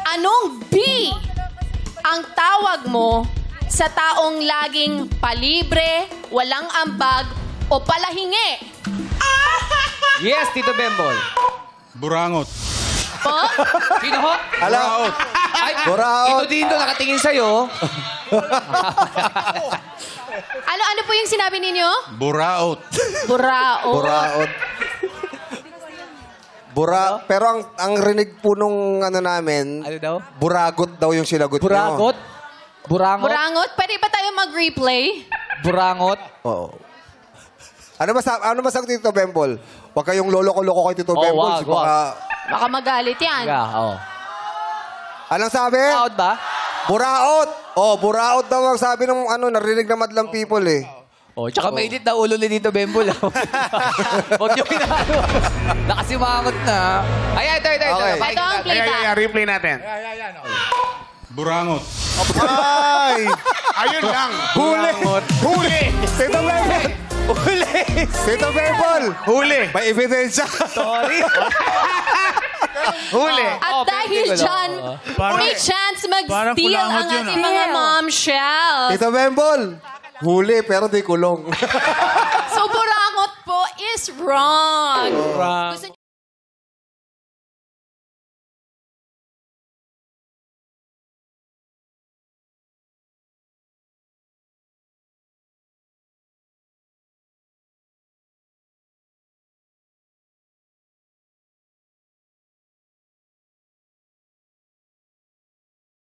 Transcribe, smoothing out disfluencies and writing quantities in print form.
Anong B ang tawag mo sa taong laging palibre, walang ambag, o palahingi? Yes, Tito Bembol. Burangot. Po? Sino ho? Buraot. Ay, Buraot. Ito din doon, nakatingin sa'yo. Ano po yung sinabi ninyo? Buraot. Burao. Buraot. Pero ang rinig po nung ano namin, Ano daw? buragot daw yung sinagot Buragot? Burangot? Burangot? Pwede ba tayo mag-replay? Burangot? Oo. Ano masagot ni Tito Bembol? Huwag kayong lolo-loko kay Tito Bembol. wag, wag. Baka magalit yan. Oo. Anong sabi? Out ba? Buraot. Buraot daw ang sabi ng narinig na madlang people eh. Tsaka mainit na ulo ni Tito Bembol. Huwag yung inaano. Nakasimangot na. Ay, ito. Okay. Ito ang play back. replay natin. Burangot. Ay! Ayun lang. Huli! Huli! Tito Bembol! Huli! Tito Bembol! Huli! May ebidensya. Sorry. Huli! At dahil dyan, may chance mag-steal ang ating mga momshells. Tito Bembol! Huli, pero di kulong. So, burangot po is wrong. Gusto